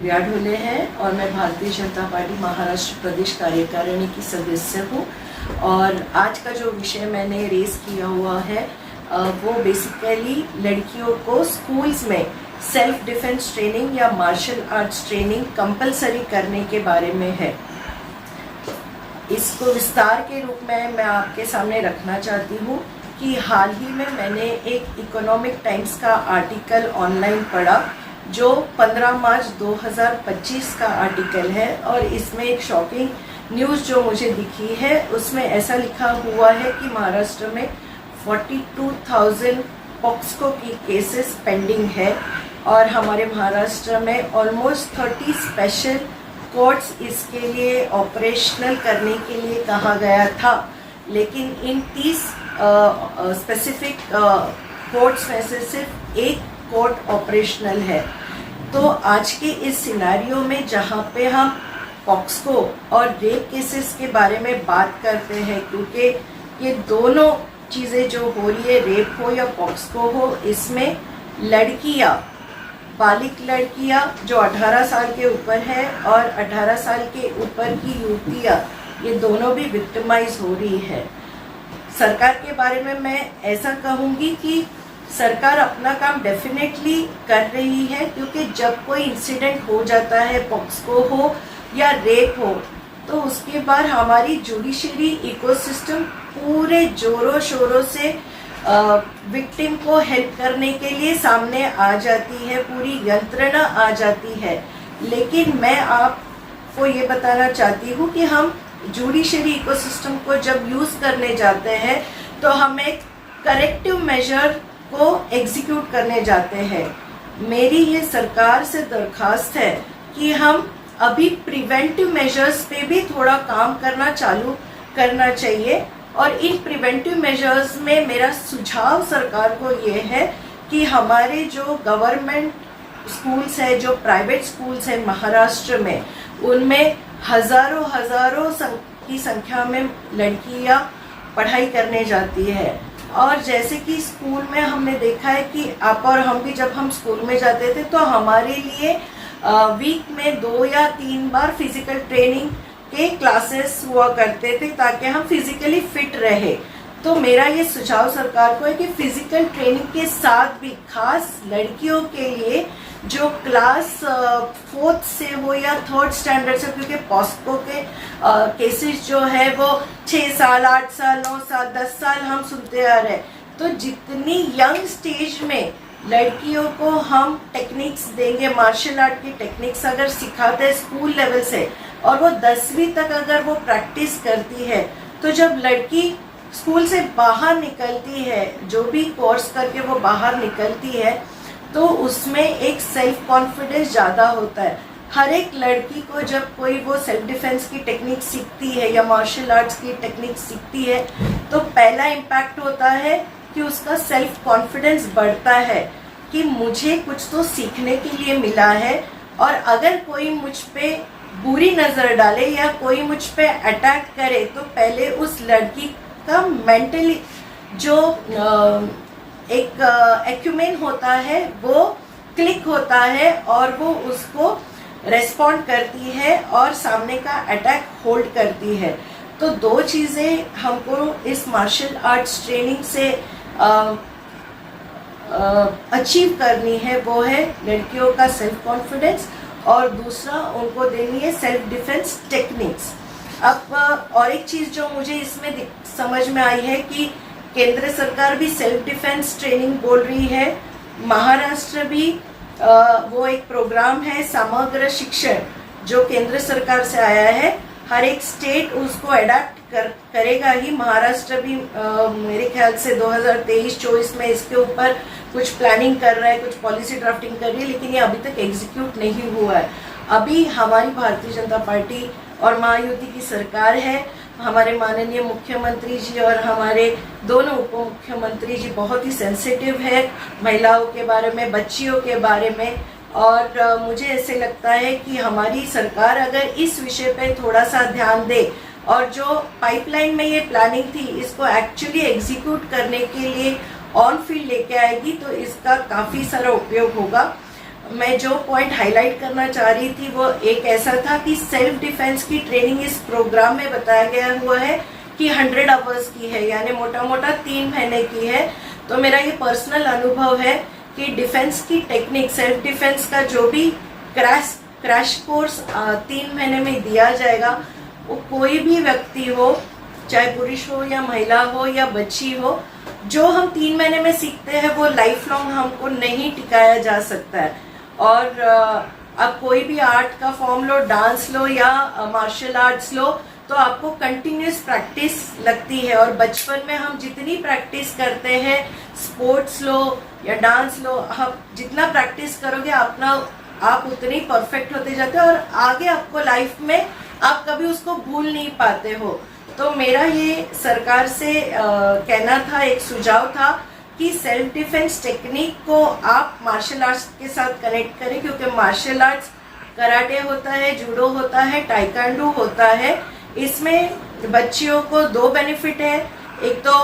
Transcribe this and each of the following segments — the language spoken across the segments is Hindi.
प्रिया ढोले है और मैं भारतीय जनता पार्टी महाराष्ट्र प्रदेश कार्यकारिणी की सदस्य हूँ। और आज का जो विषय मैंने रेस किया हुआ है वो बेसिकली लड़कियों को स्कूल्स में सेल्फ डिफेंस ट्रेनिंग या मार्शल आर्ट्स ट्रेनिंग कंपलसरी करने के बारे में है। इसको विस्तार के रूप में मैं आपके सामने रखना चाहती हूँ कि हाल ही में मैंने एक इकोनॉमिक टाइम्स का आर्टिकल ऑनलाइन पढ़ा जो 15 मार्च 2025 का आर्टिकल है और इसमें एक शॉकिंग न्यूज़ जो मुझे दिखी है उसमें ऐसा लिखा हुआ है कि महाराष्ट्र में 42,000 पॉक्सको की केसेस पेंडिंग है और हमारे महाराष्ट्र में ऑलमोस्ट 30 स्पेशल कोर्ट्स इसके लिए ऑपरेशनल करने के लिए कहा गया था, लेकिन इन 30 स्पेसिफिक कोर्ट्स में से सिर्फ एक कोर्ट ऑपरेशनल है। तो आज के इस सिनेरियो में जहाँ पे हम पॉक्सको और रेप केसेस के बारे में बात करते हैं, क्योंकि ये दोनों चीज़ें जो हो रही है, रेप हो या पॉक्सको हो, इसमें लड़कियाँ, बालिग लड़कियाँ जो 18 साल के ऊपर है और 18 साल के ऊपर की युवतियाँ, ये दोनों भी विक्टिमाइज हो रही है। सरकार के बारे में मैं ऐसा कहूँगी कि सरकार अपना काम डेफिनेटली कर रही है, क्योंकि जब कोई इंसिडेंट हो जाता है, पॉक्सको हो या रेप हो, तो उसके बाद हमारी जुडिशरी इकोसिस्टम पूरे जोरों शोरों से विक्टिम को हेल्प करने के लिए सामने आ जाती है, पूरी यंत्रणा आ जाती है। लेकिन मैं आपको ये बताना चाहती हूँ कि हम जुडिशरी इकोसिस्टम को जब यूज़ करने जाते हैं तो हम एक करेक्टिव मेजर को एग्जीक्यूट करने जाते हैं। मेरी ये सरकार से दरखास्त है कि हम अभी प्रिवेंटिव मेजर्स पे भी थोड़ा काम करना चालू करना चाहिए। और इन प्रिवेंटिव मेजर्स में मेरा सुझाव सरकार को ये है कि हमारे जो गवर्नमेंट स्कूल्स है, जो प्राइवेट स्कूल्स है महाराष्ट्र में, उनमें हज़ारों की संख्या में लड़कियां पढ़ाई करने जाती है। और जैसे कि स्कूल में हमने देखा है कि आप और हम भी जब हम स्कूल में जाते थे तो हमारे लिए वीक में 2 या 3 बार फिजिकल ट्रेनिंग के क्लासेस हुआ करते थे ताकि हम फिजिकली फिट रहे। तो मेरा ये सुझाव सरकार को है कि फिजिकल ट्रेनिंग के साथ भी खास लड़कियों के लिए जो क्लास 4th से हो या 3rd स्टैंडर्ड से, क्योंकि पॉक्सको के केसेस जो है वो 6 साल, 8 साल, 9 साल, 10 साल हम सुनते आ रहे हैं। तो जितनी यंग स्टेज में लड़कियों को हम टेक्निक्स देंगे, मार्शल आर्ट की टेक्निक्स अगर सिखाते हैं स्कूल लेवल से और वो 10वीं तक अगर वो प्रैक्टिस करती है, तो जब लड़की स्कूल से बाहर निकलती है, जो भी कोर्स करके वो बाहर निकलती है, तो उसमें एक सेल्फ कॉन्फिडेंस ज़्यादा होता है। हर एक लड़की को जब कोई वो सेल्फ डिफेंस की टेक्निक सीखती है या मार्शल आर्ट्स की टेक्निक सीखती है, तो पहला इम्पैक्ट होता है कि उसका सेल्फ कॉन्फिडेंस बढ़ता है कि मुझे कुछ तो सीखने के लिए मिला है। और अगर कोई मुझ पे बुरी नज़र डाले या कोई मुझ पे अटैक करे, तो पहले उस लड़की का मेंटली जो एक एक्यूमेन होता है वो क्लिक होता है और वो उसको रेस्पॉन्ड करती है और सामने का अटैक होल्ड करती है। तो 2 चीज़ें हमको इस मार्शल आर्ट्स ट्रेनिंग से अचीव करनी है, वो है लड़कियों का सेल्फ कॉन्फिडेंस और दूसरा उनको देनी है सेल्फ डिफेंस टेक्निक्स। अब और एक चीज़ जो मुझे इसमें समझ में आई है कि केंद्र सरकार भी सेल्फ डिफेंस ट्रेनिंग बोल रही है, महाराष्ट्र भी वो एक प्रोग्राम है समग्र शिक्षण जो केंद्र सरकार से आया है, हर एक स्टेट उसको अडेप्ट करेगा ही। महाराष्ट्र भी मेरे ख्याल से 2023-24 में इसके ऊपर कुछ प्लानिंग कर रहा है, कुछ पॉलिसी ड्राफ्टिंग कर रही है, लेकिन ये अभी तक एग्जीक्यूट नहीं हुआ है। अभी हमारी भारतीय जनता पार्टी और महायुति की सरकार है, हमारे माननीय मुख्यमंत्री जी और हमारे दोनों उप मुख्यमंत्री जी बहुत ही सेंसिटिव है महिलाओं के बारे में, बच्चियों के बारे में। और मुझे ऐसे लगता है कि हमारी सरकार अगर इस विषय पे थोड़ा सा ध्यान दे और जो पाइपलाइन में ये प्लानिंग थी इसको एक्चुअली एग्जीक्यूट करने के लिए ऑन फील्ड लेके आएगी, तो इसका काफ़ी सारा उपयोग होगा। मैं जो पॉइंट हाईलाइट करना चाह रही थी वो एक ऐसा था कि सेल्फ डिफेंस की ट्रेनिंग इस प्रोग्राम में बताया गया हुआ है कि 100 आवर्स की है, यानी मोटा मोटा 3 महीने की है। तो मेरा ये पर्सनल अनुभव है कि डिफेंस की टेक्निक, सेल्फ डिफेंस का जो भी क्रैश कोर्स 3 महीने में दिया जाएगा, वो कोई भी व्यक्ति हो, चाहे पुरुष हो या महिला हो या बच्ची हो, जो हम 3 महीने में सीखते हैं वो लाइफ लॉन्ग हमको नहीं टिकाया जा सकता है। और अब कोई भी आर्ट का फॉर्म लो, डांस लो या मार्शल आर्ट्स लो, तो आपको कंटिन्यूस प्रैक्टिस लगती है। और बचपन में हम जितनी प्रैक्टिस करते हैं, स्पोर्ट्स लो या डांस लो, आप जितना प्रैक्टिस करोगे आप उतने परफेक्ट होते जाते हो और आगे आपको लाइफ में आप कभी उसको भूल नहीं पाते हो। तो मेरा ये सरकार से कहना था, एक सुझाव था कि सेल्फ डिफेंस टेक्निक को आप मार्शल आर्ट्स के साथ कनेक्ट करें, क्योंकि मार्शल आर्ट्स कराटे होता है, जूडो होता है, टाइकांडो होता है। इसमें बच्चियों को 2 बेनिफिट है। एक तो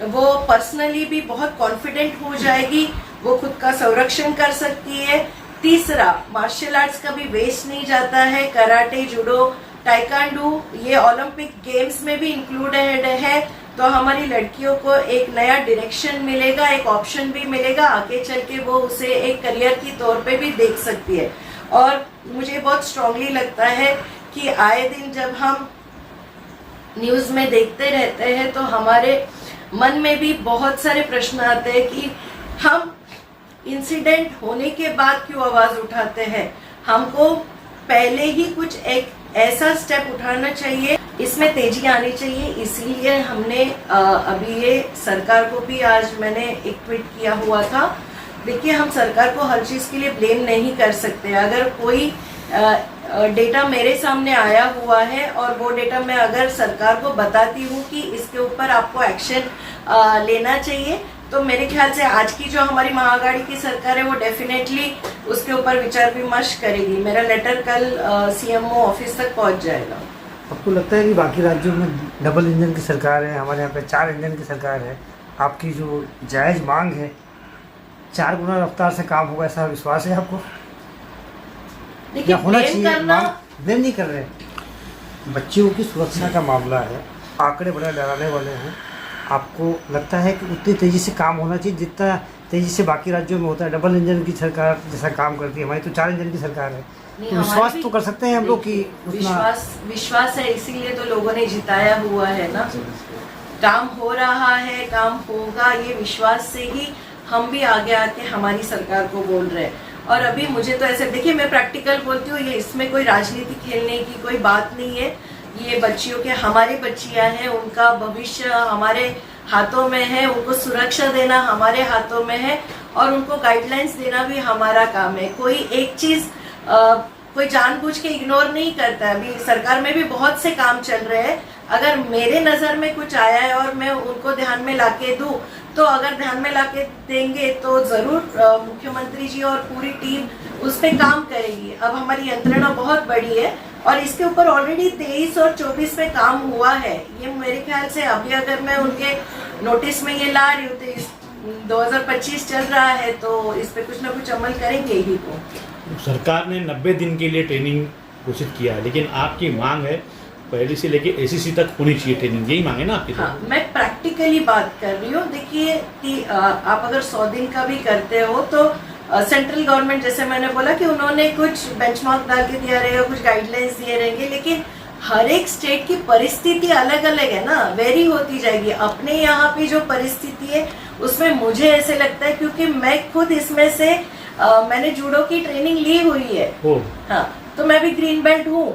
वो पर्सनली भी बहुत कॉन्फिडेंट हो जाएगी, वो खुद का संरक्षण कर सकती है। तीसरा, मार्शल आर्ट्स का भी वेस्ट नहीं जाता है। कराटे, जूडो, टाइकांडो ये ओलंपिक गेम्स में भी इंक्लूडेड है। तो हमारी लड़कियों को एक नया डायरेक्शन मिलेगा, एक ऑप्शन भी मिलेगा, आगे चल के वो उसे एक करियर की तौर पे भी देख सकती है। और मुझे बहुत स्ट्रांगली लगता है कि आए दिन जब हम न्यूज़ में देखते रहते हैं तो हमारे मन में भी बहुत सारे प्रश्न आते हैं कि हम इंसिडेंट होने के बाद क्यों आवाज़ उठाते हैं। हमको पहले ही कुछ एक ऐसा स्टेप उठाना चाहिए, इसमें तेजी आनी चाहिए। इसलिए हमने अभी ये सरकार को भी आज मैंने एक ट्वीट किया हुआ था। देखिए, हम सरकार को हर चीज़ के लिए ब्लेम नहीं कर सकते। अगर कोई डेटा मेरे सामने आया हुआ है और वो डेटा मैं अगर सरकार को बताती हूँ कि इसके ऊपर आपको एक्शन लेना चाहिए, तो मेरे ख्याल से आज की जो हमारी महाआघाड़ी की सरकार है वो डेफिनेटली उसके ऊपर विचार विमर्श करेगी। मेरा लेटर कल सीएमओ ऑफिस तक पहुंच जाएगा। आपको लगता है कि बाकी राज्यों में डबल इंजन की सरकार है, हमारे यहाँ पे 4 इंजन की सरकार है, आपकी जो जायज़ मांग है 4 गुना रफ्तार से काम होगा, ऐसा विश्वास है आपको? देखिए, होना चाहिए, ब्लेम नहीं कर रहे। बच्चियों की सुरक्षा का मामला है, आंकड़े बड़े डराने वाले हैं। आपको लगता है कि उतनी तेज़ी से काम होना चाहिए जितना तेज़ी से बाकी राज्यों में होता है? डबल इंजन की सरकार जैसा काम करती है, हमारी तो 4 इंजन की सरकार है। तो विश्वास तो कर सकते हैं हम लोग कि विश्वास है, इसीलिए तो लोगों ने जिताया हुआ है ना। काम हो रहा है, काम होगा, ये विश्वास से ही हम भी आगे आके हमारी सरकार को बोल रहे हैं। और अभी मुझे तो ऐसे, देखिए, मैं प्रैक्टिकल बोलती हूँ, ये इसमें कोई राजनीति खेलने की कोई बात नहीं है। ये बच्चियों के, हमारे बच्चियां हैं, उनका भविष्य हमारे हाथों में है, उनको सुरक्षा देना हमारे हाथों में है और उनको गाइडलाइंस देना भी हमारा काम है। कोई एक चीज़ कोई जानबूझ के इग्नोर नहीं करता है। अभी सरकार में भी बहुत से काम चल रहे हैं, अगर मेरे नज़र में कुछ आया है और मैं उनको ध्यान में लाके दूं, तो अगर ध्यान में लाके देंगे तो ज़रूर मुख्यमंत्री जी और पूरी टीम उस पर काम करेगी। अब हमारी यंत्रणा बहुत बड़ी है और इसके ऊपर ऑलरेडी 23 और 24 में काम हुआ है। ये मेरे ख्याल से अभी अगर मैं उनके नोटिस में ये ला रही हूँ तो 2025 चल रहा है, तो इस पे कुछ ना कुछ अमल करेंगे ही। तो सरकार ने 90 दिन के लिए ट्रेनिंग घोषित किया है, लेकिन आपकी मांग है पहले से लेके एसीसी तक होनी चाहिए ट्रेनिंग, यही मांगे ना आपकी? हाँ, मैं प्रैक्टिकली बात कर रही हूँ। देखिए कि आप अगर 100 दिन का भी करते हो तो सेंट्रल गवर्नमेंट, जैसे मैंने बोला कि उन्होंने कुछ बेंचमार्क डाल के दिया रहेगा, कुछ गाइडलाइंस दिए रहेंगे, लेकिन हर एक स्टेट की परिस्थिति अलग अलग है ना, वेरी होती जाएगी। अपने यहाँ पे जो परिस्थिति है उसमें मुझे ऐसे लगता है, क्योंकि मैं खुद इसमें से मैंने जूडो की ट्रेनिंग ली हुई है। हाँ, तो मैं भी ग्रीन बेल्ट हूँ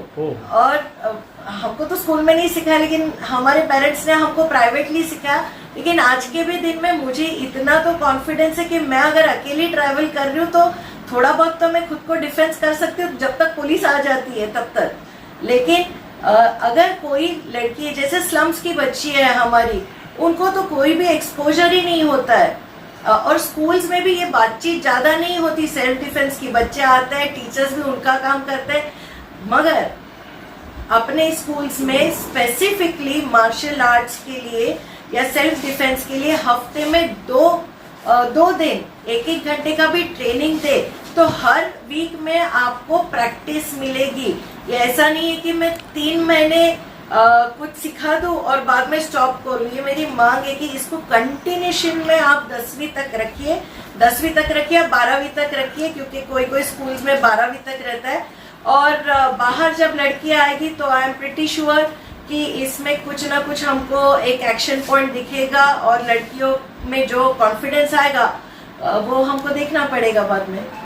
और हमको तो स्कूल में नहीं सिखाया, लेकिन हमारे पेरेंट्स ने हमको प्राइवेटली सिखाया। लेकिन आज के भी दिन में मुझे इतना तो कॉन्फिडेंस है कि मैं अगर अकेली ट्रैवल कर रही हूँ तो थोड़ा बहुत तो मैं खुद को डिफेंस कर सकती हूँ, जब तक पुलिस आ जाती है तब तक। लेकिन अगर कोई लड़की, जैसे स्लम्स की बच्ची है हमारी, उनको तो कोई भी एक्सपोजर ही नहीं होता है और स्कूल्स में भी ये बातचीत ज़्यादा नहीं होती सेल्फ डिफेंस की। बच्चे आते हैं, टीचर्स भी उनका काम करते हैं, मगर अपने स्कूल्स में स्पेसिफिकली मार्शल आर्ट्स के लिए या सेल्फ डिफेंस के लिए हफ्ते में दो दिन 1-1 घंटे का भी ट्रेनिंग दे, तो हर वीक में आपको प्रैक्टिस मिलेगी। ये ऐसा नहीं है कि मैं 3 महीने कुछ सिखा दूं और बाद में स्टॉप करूं। ये मेरी मांग है कि इसको कंटिन्यूशन में आप 10वीं तक रखिए, 10वीं तक रखिए, 12वीं तक रखिए, क्योंकि कोई कोई स्कूल्स में 12वीं तक रहता है। और बाहर जब लड़कियां आएगी तो आई एम प्रिटी श्योर कि इसमें कुछ ना कुछ हमको एक एक्शन पॉइंट दिखेगा और लड़कियों में जो कॉन्फिडेंस आएगा वो हमको देखना पड़ेगा बाद में।